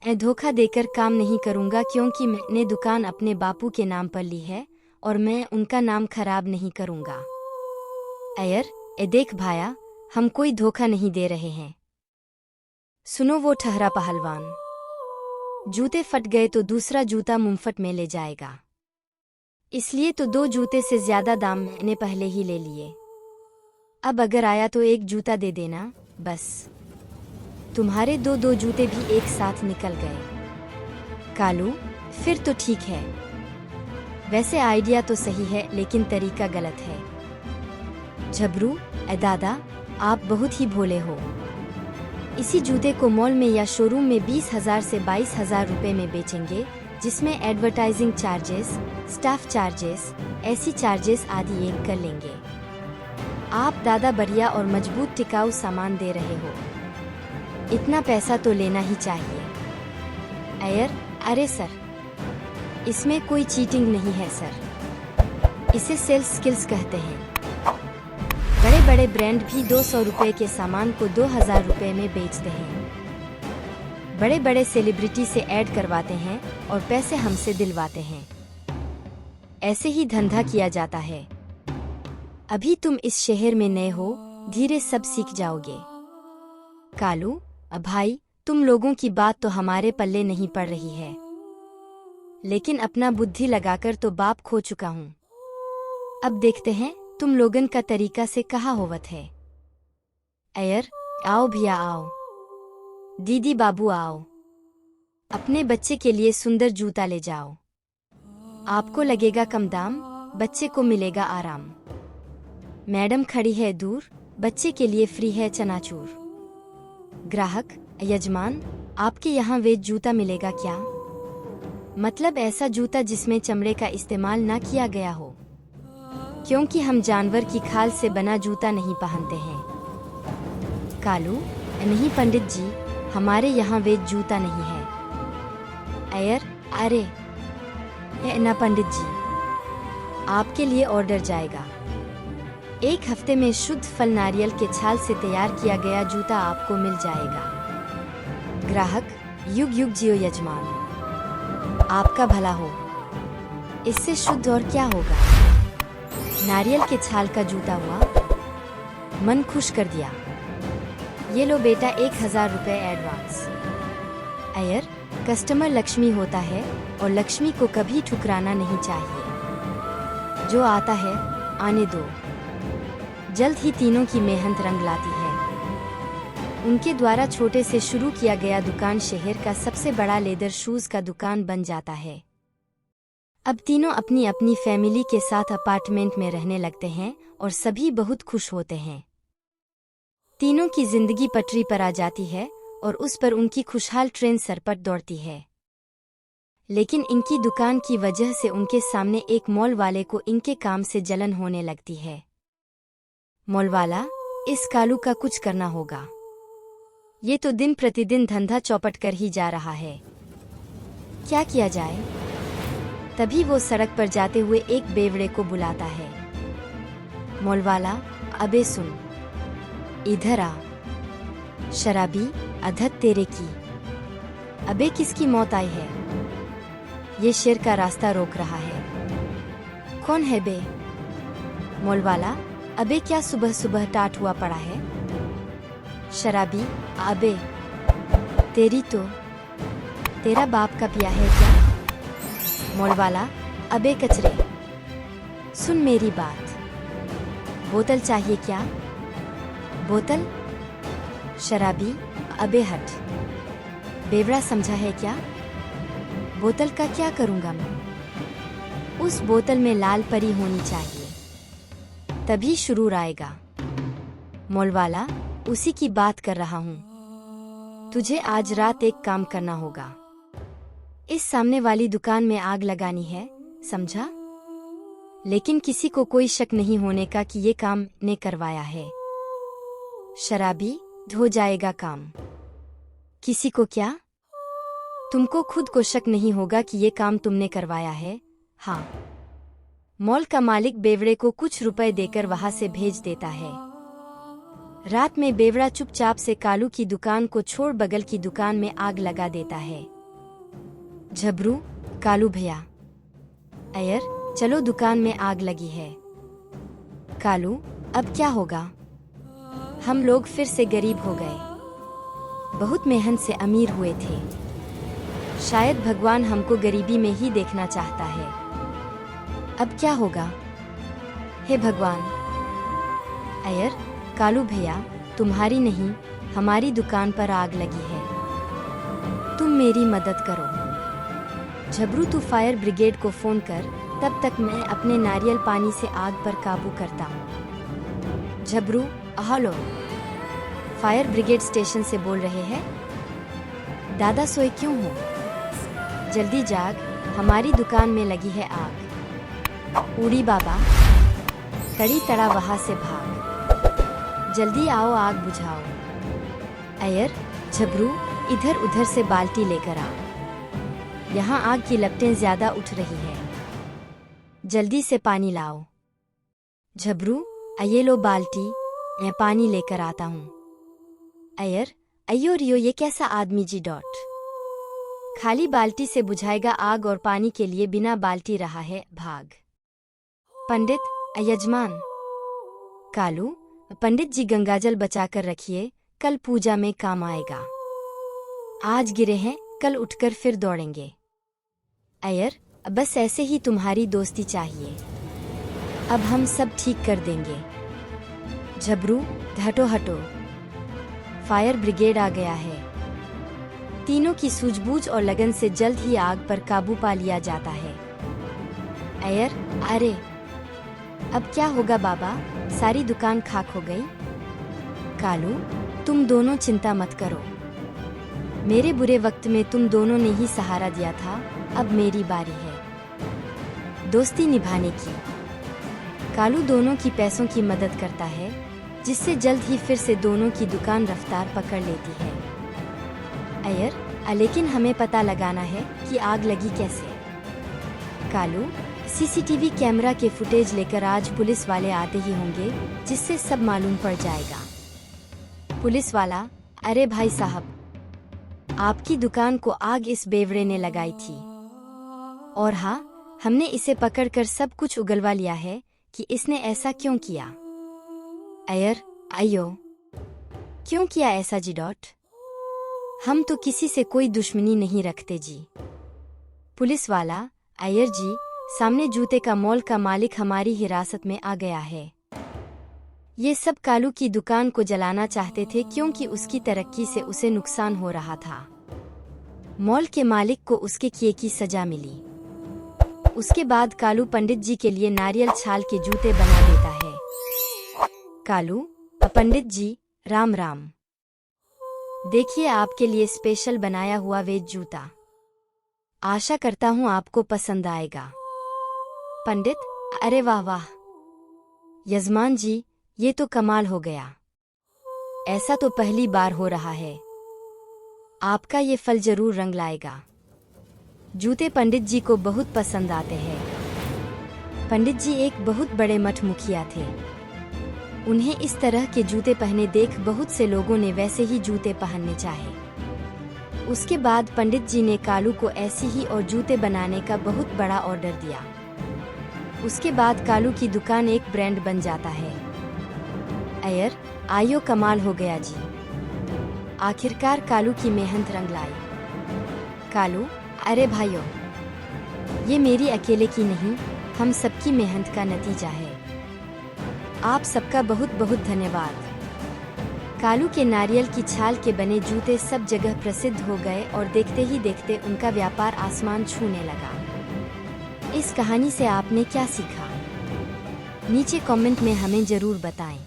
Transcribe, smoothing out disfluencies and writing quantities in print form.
मैं धोखा देकर काम नहीं करूंगा क्योंकि मैंने दुकान अपने बापू के नाम पर ली है और मैं उनका नाम खराब नहीं करूंगा। अयर, ए देख भाया, हम कोई धोखा नहीं दे रहे हैं। सुनो, वो ठहरा पहलवान। जूते फट गए तो दूसरा जूता मुफ्त में ले जाएगा, इसलिए तो 2 जूते से ज्यादा दाम मैंने पहले ही ले लिए। अब अगर आया तो 1 जूता दे देना बस। तुम्हारे 2 जूते भी एक साथ निकल गए। कालू, फिर तो ठीक है। वैसे आइडिया तो सही है लेकिन तरीका गलत है। झबरू, ए दादा, आप बहुत ही भोले हो। इसी जूते को मॉल में या शोरूम में 20,000 से 22,000 रुपए में बेचेंगे, जिसमें एडवर्टाइजिंग चार्जेस, स्टाफ चार्जेस, ऐसी चार्जेस आदि एक कर लेंगे। आप दादा बढ़िया और मजबूत टिकाऊ सामान दे रहे हो, इतना पैसा तो लेना ही चाहिए। अयर, अरे सर, इसमें कोई चीटिंग नहीं है सर, इसे सेल्स स्किल्स कहते हैं। बड़े बड़े ब्रांड भी 200 रुपए के सामान को 2,000 रुपए में बेचते हैं। बड़े बड़े सेलिब्रिटी से ऐड करवाते हैं और पैसे हमसे दिलवाते हैं। ऐसे ही धंधा किया जाता है। अभी तुम इस शहर में नए हो, धीरे सब सीख जाओगे। कालू, भाई, तुम लोगों की बात तो हमारे पल्ले नहीं पड़ रही है, लेकिन अपना बुद्धि लगाकर तो बाप खो चुका हूँ। अब देखते हैं तुम लोगन का तरीका से कहाँ होवत है। अयर, आओ भैया आओ, दीदी बाबू आओ, अपने बच्चे के लिए सुंदर जूता ले जाओ। आपको लगेगा कम दाम, बच्चे को मिलेगा आराम। मैडम खड़ी है दूर, बच्चे के लिए फ्री है चनाचूर। ग्राहक, यजमान, आपके यहाँ वेज जूता मिलेगा क्या? मतलब ऐसा जूता जिसमें चमड़े का इस्तेमाल ना किया गया हो, क्योंकि हम जानवर की खाल से बना जूता नहीं पहनते हैं। कालू, नहीं पंडित जी, हमारे यहाँ वेज जूता नहीं है। अयर, अरे ना पंडित जी, आपके लिए ऑर्डर जाएगा। 1 हफ्ते में शुद्ध फल नारियल के छाल से तैयार किया गया जूता आपको मिल जाएगा। ग्राहक, युग युग जियो यजमान, आपका भला हो। इससे शुद्ध और क्या होगा? नारियल के छाल का जूता हुआ, मन खुश कर दिया। ये लो बेटा 1,000 रुपए एडवांस। अयर, कस्टमर लक्ष्मी होता है और लक्ष्मी को कभी ठुकराना नहीं चाहिए। जो आता है आने दो। जल्द ही तीनों की मेहनत रंग लाती है। उनके द्वारा छोटे से शुरू किया गया दुकान शहर का सबसे बड़ा लेदर शूज का दुकान बन जाता है। अब तीनों अपनी अपनी फैमिली के साथ अपार्टमेंट में रहने लगते हैं और सभी बहुत खुश होते हैं। तीनों की जिंदगी पटरी पर आ जाती है और उस पर उनकी खुशहाल ट्रेन सरपट दौड़ती है। लेकिन इनकी दुकान की वजह से उनके सामने एक मॉल वाले को इनके काम से जलन होने लगती है। मॉल वाला, इस कालू का कुछ करना होगा। ये तो दिन प्रतिदिन धंधा चौपट कर ही जा रहा है। क्या किया जाए? तभी वो सड़क पर जाते हुए एक बेवड़े को बुलाता है। मॉल वाला, अबे सुन, इधर आ। शराबी, अधत तेरे की। अबे किसकी मौत आई है? ये शेर का रास्ता रोक रहा है। कौन है बे? मॉल वाला, अबे क्या सुबह सुबह टाट हुआ पड़ा है? शराबी, अबे तेरा बाप का पिया है क्या? मॉल वाला, अबे कचरे, सुन मेरी बात। बोतल चाहिए क्या? बोतल? शराबी, अबे हट। बेवड़ा समझा है क्या? बोतल का क्या करूंगा मैं? उस बोतल में लाल परी होनी चाहिए, तभी शुरू आएगा। मॉल वाला, उसी की बात कर रहा हूँ। तुझे आज रात एक काम करना होगा। इस सामने वाली दुकान में आग लगानी है, समझा? लेकिन किसी को कोई शक नहीं होने का कि ये काम ने करवाया है। शराबी, हो जाएगा काम। किसी को क्या? तुमको खुद को शक नहीं होगा कि ये काम तुमने करवाया है? हाँ। मॉल का मालिक बेवड़े को कुछ रुपए देकर वहां से भेज देता है। रात में बेवड़ा चुपचाप से कालू की दुकान को छोड़ बगल की दुकान में आग लगा देता है। झबरू, कालू भैया। अयर, चलो दुकान में आग लगी है। कालू, अब क्या होगा? हम लोग फिर से गरीब हो गए। बहुत मेहनत से अमीर हुए थे। शायद भगवान हमको गरीबी में ही देखना चाहता है। अब क्या होगा? हे भगवान। अयर, कालू भैया, तुम्हारी नहीं, हमारी दुकान पर आग लगी है। तुम मेरी मदद करो। झबरू, तू फायर ब्रिगेड को फोन कर, तब तक मैं अपने नारियल पानी से आग पर काबू करता हूँ। झबरू, हेलो, फायर ब्रिगेड स्टेशन से बोल रहे हैं? दादा सोए क्यों हो? जल्दी जाग, हमारी दुकान में लगी है आग। उड़ी बाबा, कड़ी तड़ा वहां से भाग। जल्दी आओ, आग बुझाओ। अयर, झबरू, इधर उधर से बाल्टी लेकर आओ। यहाँ आग की लपटें ज्यादा उठ रही है। जल्दी से पानी लाओ। झबरू, ये लो बाल्टी, मैं पानी लेकर आता हूँ। अयर, अयो रियो, ये कैसा आदमी जी डॉट। खाली बाल्टी से बुझाएगा आग और पानी के लिए बिना बाल्टी रहा है भाग। पंडित, यजमान। कालू, पंडित जी गंगाजल बचाकर रखिए, कल पूजा में काम आएगा। आज गिरे हैं, कल उठकर फिर दौड़ेंगे। अयर, बस ऐसे ही तुम्हारी दोस्ती चाहिए। अब हम सब ठीक कर देंगे। झबरू, हटो हटो, फायर ब्रिगेड आ गया है। तीनों की सूझबूझ और लगन से जल्द ही आग पर काबू पा लिया जाता है। अयर, अरे अब क्या होगा बाबा? सारी दुकान खाक हो गई। कालू, तुम दोनों चिंता मत करो। मेरे बुरे वक्त में तुम दोनों ने ही सहारा दिया था, अब मेरी बारी है दोस्ती निभाने की। कालू दोनों की पैसों की मदद करता है, जिससे जल्द ही फिर से दोनों की दुकान रफ्तार पकड़ लेती है। अयर, लेकिन हमें पता लगाना है कि आग लगी कैसे। कालू, सीसीटीवी कैमरा के फुटेज लेकर आज पुलिस वाले आते ही होंगे, जिससे सब मालूम पड़ जाएगा। पुलिस वाला, अरे भाई साहब, आपकी दुकान को आग इस बेवड़े ने लगाई थी। और हाँ, हमने इसे पकड़कर सब कुछ उगलवा लिया है कि इसने ऐसा क्यों किया। अयर, आयो, क्यों किया ऐसा जी डॉट? हम तो किसी से कोई दुश्मनी नहीं रखते जी। पुलिस वाला, अयर जी, सामने जूते का मॉल का मालिक हमारी हिरासत में आ गया है। ये सब कालू की दुकान को जलाना चाहते थे क्योंकि उसकी तरक्की से उसे नुकसान हो रहा था। मॉल के मालिक को उसके किए की सजा मिली। उसके बाद कालू पंडित जी के लिए नारियल छाल के जूते बना देता है। कालू, पंडित जी, राम राम। देखिए आपके लिए स्पेशल बनाया हुआ वेज जूता। आशा करता हूँ आपको पसंद आएगा। पंडित, अरे वाह वाह, यजमान जी, ये तो कमाल हो गया। ऐसा तो पहली बार हो रहा है। आपका ये फल जरूर रंग लाएगा। जूते पंडित जी को बहुत पसंद आते हैं। पंडित जी एक बहुत बड़े मठ मुखिया थे। उन्हें इस तरह के जूते पहने देख बहुत से लोगों ने वैसे ही जूते पहनने चाहे। उसके बाद पंडित जी ने कालू को ऐसी ही और जूते बनाने का बहुत बड़ा ऑर्डर दिया। उसके बाद कालू की दुकान एक ब्रांड बन जाता है। अयर, आयो, कमाल हो गया जी। आखिरकार कालू की मेहनत रंग लाई। कालू, अरे भाइयों, ये मेरी अकेले की नहीं, हम सबकी मेहनत का नतीजा है। आप सबका बहुत बहुत धन्यवाद। कालू के नारियल की छाल के बने जूते सब जगह प्रसिद्ध हो गए और देखते ही देखते उनका व्यापार आसमान छूने लगा। इस कहानी से आपने क्या सीखा? नीचे कमेंट में हमें जरूर बताएं।